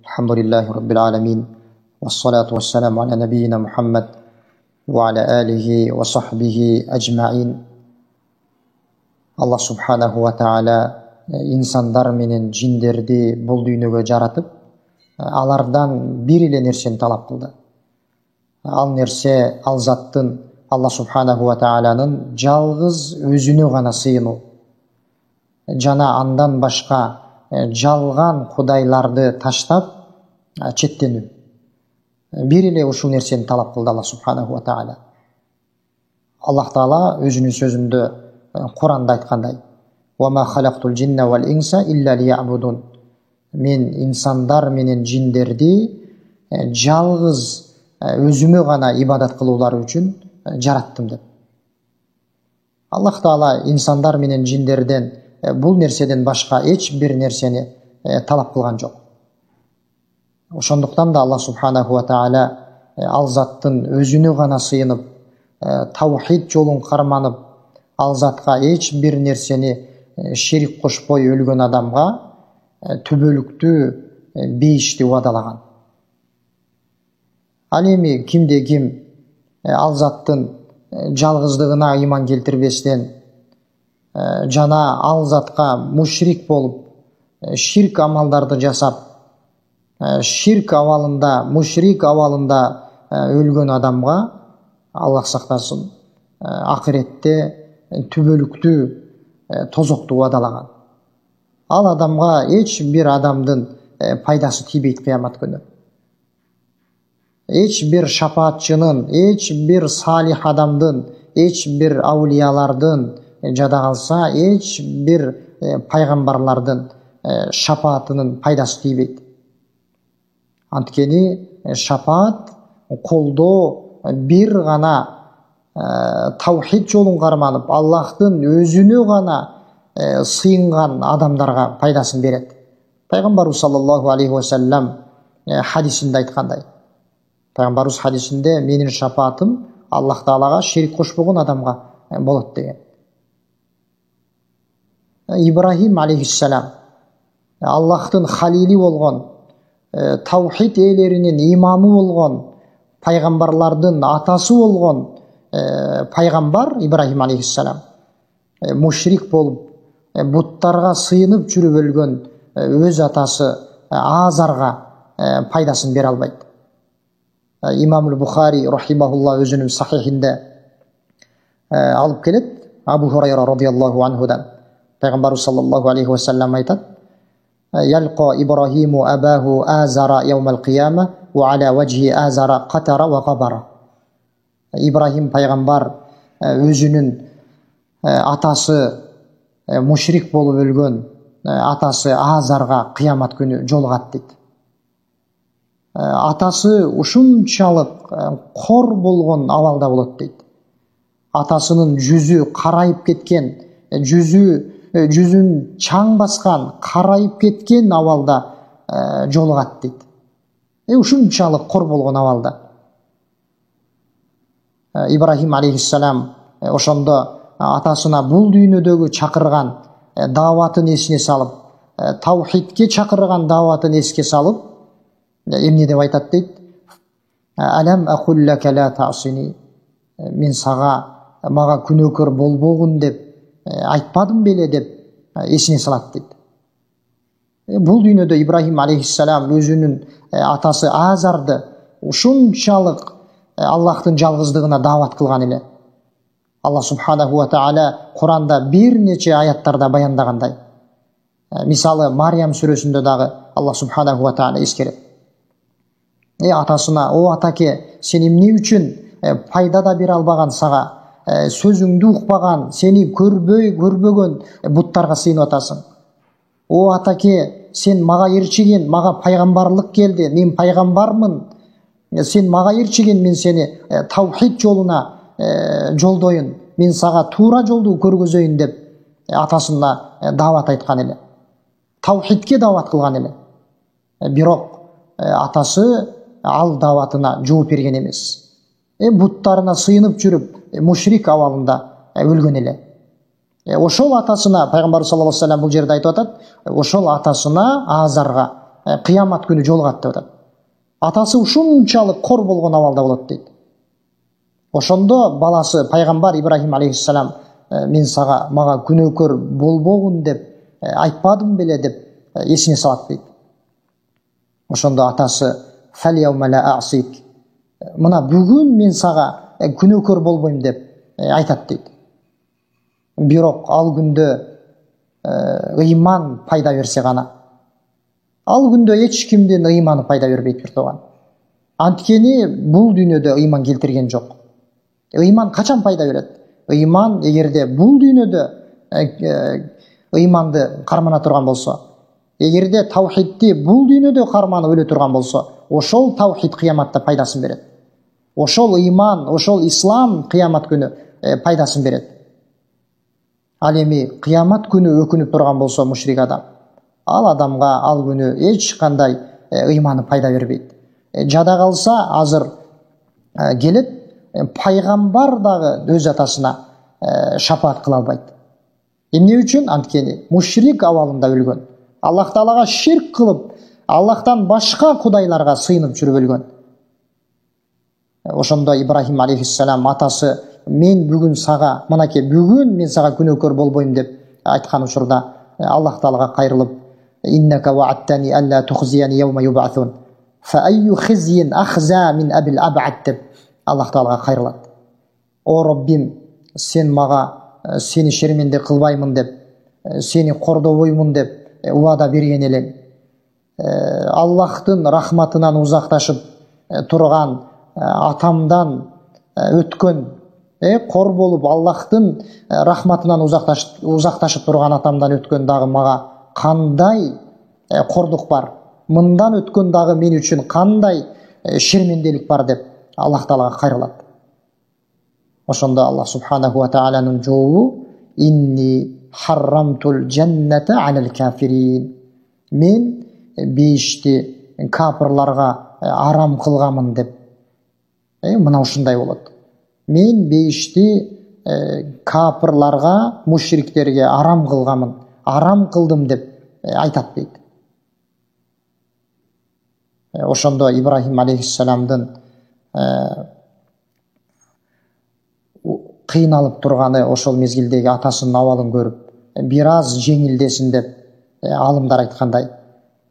Elhamdülillahi Rabbil alemin. Vessalatu vesselamu ala nebiyyina Muhammed ve ala alihi ve sahbihi ecma'in. Allah subhanahu wa ta'ala insanlar menen jinderdi bul dүйнөгө жаратып, алардан бир эле нерсени талап кылды. Ал нерсе, ал заттын Allah subhanahu wa ta'alanın жалгыз өзүнө гана сыйынуу. Жана андан башка жалган кудайларды таштап четтенүү. Бир эле ушул нерсени талап кылды Allah subhanahu wa ta'ala. Аллах Таала өзүнүн сөзүндө Куранда айткандай: "Ва ма халактул джинна вал инса илля лиябудун." Мен инсандар менен жиндерди жалгыз өзүмө гана ибадат кылуулары үчүн жараттым деп. Аллах Таала инсандар менен жиндерден бул нерседен башка эч бир нерсени талап кылган жок. Ошондуктан да Аллах субханаху ва таала ал заттын өзүнө гана сыйынып, таухид жолун карманып, ал затка эч бир нерсени ширик кошпой өлгөн адамга түбөлүктүү бейишти убадалаган. Ал эми кимде ким ал заттын жалгыздыгына ыйман келтирбестен жана ал затка мушрик болуп, ширк амалдарды жасап, ширк абалында, мушрик абалында өлгөн адамга Аллах сактасын, акыретте түбөлүктүү тозокту убадалаган. Ал адамга эч бир адамдын пайдасы тийбейт кыямат күнү. Эч бир шапаатчынын, эч бир салих адамдын, эч бир аулиялардын жада калса, эч бир пайгамбарлардын шапаатынын пайдасы тийбейт. Анткени шапаат, колдоо бир гана таухид жолун карманып, Аллахтын өзүнө гана сыйынган адамдарга пайдасын берет. Пайгамбарыбыз саллаллаху алейхи ва саллям хадисинде айткандай: Пайгамбарыбыз хадисинде менин шапаатым Аллах Таалага ширик кошпогон адамга болот деген. Ибрахим алейхиссалам Аллахтын халили болгон, таухид ээлеринин имамы болгон, пайгамбарлардын атасы болгон пайгамбар Ибрахим алейхиссалам мушрик болуп, буттарга сыйынып жүрүп өлгөн өз атасы Азарга пайдасын бере албайт. Имам Бухари рахимахулла өзүнүн сахихинде алып келет, Абу Хурайра радиаллаху анхудан. Пайгамбарыбыз саллаллаху алейхи ва саллям айтат: "Ялqa Ибрахиму абаху Азара яумал кияма ва аля вajhi Азара қатара ва габара." Ибрахим пайгамбар өзүнүн атасы мушрик болуп өлгөн атасы Азарга кыямат күнү жолугат дейт. Атасы ушунчалык кор болгон абалда болот дейт. Атасынын жүзү карайып кеткен, жүзүн чаң баскан, карайып кеткен абалда жолугат дейт. Ушунчалык кор болгон абалда. Ибрахим алейхиссалам ошондо атасына бул дүйнөдөгү чакырган дааватын эсине салып, таухидке чакырган дааватын эске салып, эмне деп айтат дейт: "Алам акуллака ла та'сини." Мен мага күнөөкөр болбогун деп айтпадым беле деп эсине салат дейт. Бул дүйнөдө Ибрахим алейхиссалам өзүнүн атасы Азарды ушунчалык Аллахтын жалгыздыгына даават кылган эле. Аллах субханаху ва таала Куранда бир нече аяттарда баяндагандай. Мисалы Мариям сүрөсүндө дагы Аллах субханаху ва таала эскерет. Атасына: "О атаке, сен эмне үчүн пайда да бере албаган сага, сөзүңдү укпаган, сени көрбөгөн буттарга сыйынып атасың? О атаке, сен мага ээрчиген, мага пайгамбарлык келди, мен пайгамбармын. Сен мага ээрчиген, мен сени таухид жолуна жолдоюн, мен сага туура жолду көргөзөйүн" деп атасына даават айткан эле. Таухидке даават кылган эле. Бирок атасы ал дааватына жооп берген эмес. Буттарына сыйынып жүрүп, мушрик абалында өлгөн эле. Ошол атасына, пайгамбар саллаллаху алейхи ва саллям бул жерде айтып атат, ошол атасына Азарга кыямат күнү жолугат деп атат. Атасы ушунчалык кор болгон абалда болот дейт. Ошондо баласы пайгамбар Ибрахим алейхиссалам мен мага күнөөкөр болбогун деп айтпадым беле деп эсине салат дейт. Ошондо атасы мына бүгүн мен сага күнөөкөр болбойм деп айтат дейт. Бирок ал күндө ыйман пайда берсе гана. Ал күндө эч кимдин ыйманы пайда бербейт бир тууган. Анткени бул дүйнөдө ыйман келтирген жок. Ыйман качан пайда берет? Ыйман эгерде бул дүйнөдө ыйманды кармана турган болсо, эгерде таухидти бул дүйнөдө карманып өлө турган болсо, ошол таухид кыяматта пайдасын берет. Ошол ыйман, ошол ислам кыямат күнү пайдасын берет. Ал эми кыямат күнү өкүнүп турган болсо мушрик адам, ал адамга ал күнү эч кандай ыйманы пайда бербейт. Жада калса азыр келет, пайгамбар дагы өз атасына шапаат кыла албайт. Эмне үчүн? Анткени мушрик абалында өлгөн. Аллах Таалага ширк кылып, Аллахтан башка кудайларга сыйынып жүрүп өлгөн. Ошондо Ибрахим алейхиссалам атасы мен бүгүн мен сага күнөөкөр болбойм деп айткан учурда Аллах Таалага кайрылып, иннака ва'аттани алла тухзияни яума юб'атун фа айю хизйин ахза мин абил аб'ад деп Аллах Таалага кайрылат. О Роббим, сен мага сени шерменде кылбаймын деп, сени кордобоймун деп убада берген элең. Аллахтын рахматынан узакташып турган атамдан өткөн, кор болуп Аллахтын рахматынан узакташып турган атамдан өткөн дагы мага кандай кордук бар? Мындан өткөн дагы мен үчүн кандай шерменделик бар деп Аллах Таалага кайрылат. Ошондо Аллах субханаху ва тааланын жообу инни харрамтул джанната алал кафирин. Мен бейишти капырларга арам кылганмын деп. Мына ушундай болот. Мен бейишти капырларга, мушриктерге арам кылганмын, арам кылдым деп айтат дейт. Ошондо Ибрахим алейхиссаламдын кыйналып турганы ошол мезгилдеги атасынын абалын көрүп, бир аз жеңилдесин деп алымдар айткандай.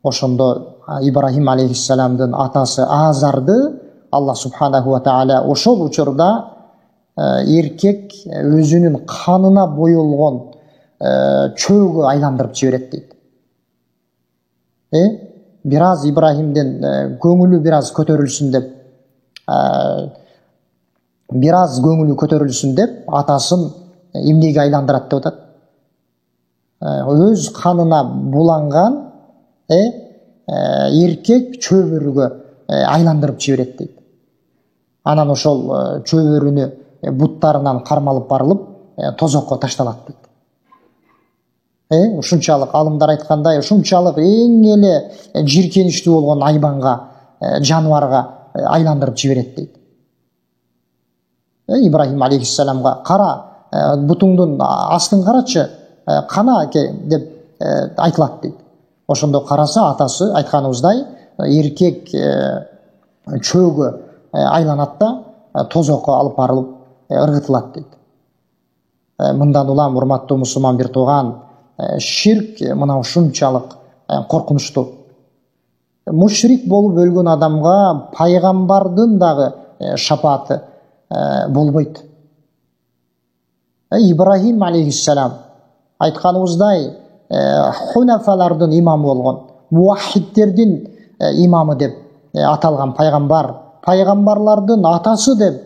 Ошондо Ибрахим алейхиссаламдын атасы Азарды Аллах субханаху ва таала ошол учурда эркек өзүнүн канына боелгон чөөгө айландырып жиберет дейт. Бир аз Ибрахимдин көңүлү бир аз көтөрүлсүн деп, атасын эмнеге айландырат деп атат? Өз канына буланган эркек чөбөрүгө айландырып жиберет дейт. Анан ошол чөбөрүнү буттарынан кармалып барылып тозокко ташталат дейт. Ушунчалык алымдар айткандай, ушунчалык эң эле жиркеничтүү болгон айбанга, жаныбарга айландырып жиберет дейт. Ибрахим алейхиссаламга кара, бутуңдун астын карачы, кана аке деп айтылат дейт. Ошондо караса атасы айтканыбыздай эркек чөөгө айланат да тозокко алып барылып ыргытылат дейт. Мындан улам урматтуу мусулман бир тууган, ширк мына ушунчалык коркунучтуу. Мушрик болуп өлгөн адамга пайгамбардын дагы шапааты болбойт. Ибрахим алейхиссалам айтканыбыздай хунафалардын имамы болгон, муахидтердин имамы деп аталган пайгамбар, пайгамбарлардын атасы деп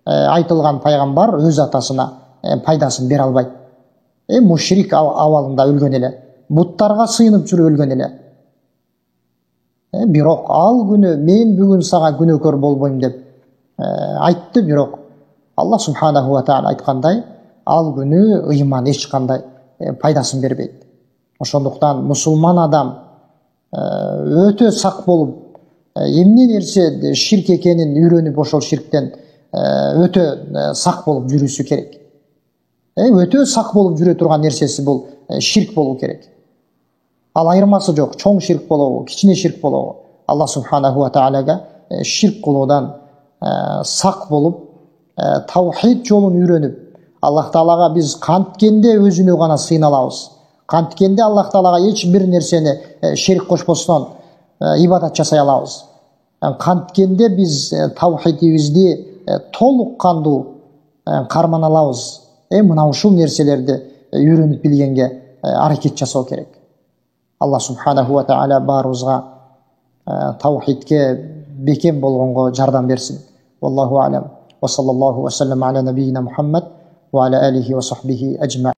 айтылган пайгамбар өз атасына пайдасын бере албайт. Мушрик абалында өлгөн эле, буттарга сыйынып жүрүп өлгөн эле. Бирок ал күнү мен бүгүн сага күнөөкөр болбойм деп айтты, бирок Аллах субханаху ва таала айткандай, ал күнү ыйман эч кандай пайдасын бербейт. Ошондуктан мусулман адам өтө сак болуп, эмне нерсе ширк экенин үйрөнүп, ошол ширктен өтө сак болуп жүрүшү керек. Өтө сак болуп жүрө турган нерсеси бул ширк болуу керек. Ал айырмасы жоқ. Чоң ширк болобу, кичине ширк болобу. Аллах субханаху ва тааляга ширк кылуудан сак болуп, таухид жолун үйрөнүп, Аллах таалага биз канткенде өзүнө гана сыйыналабыз. Канткенде Аллах таалага эч бир нерсени ширк кошпостон ибадат жасай алабыз. Канткенде биз таухидибизди толук кандуу кармана алабыз. Мына ушул нерселерди үйрөнүп билгенге аракет жасоо керек. Аллах субханаху ва таала баарыбызга таухидке бекем болгонго жардам берсин. Wallahu a'lam. Wa sallallahu wa sallam ala nabiyyina Muhammad wa ala alihi wa sahbihi ajma'in.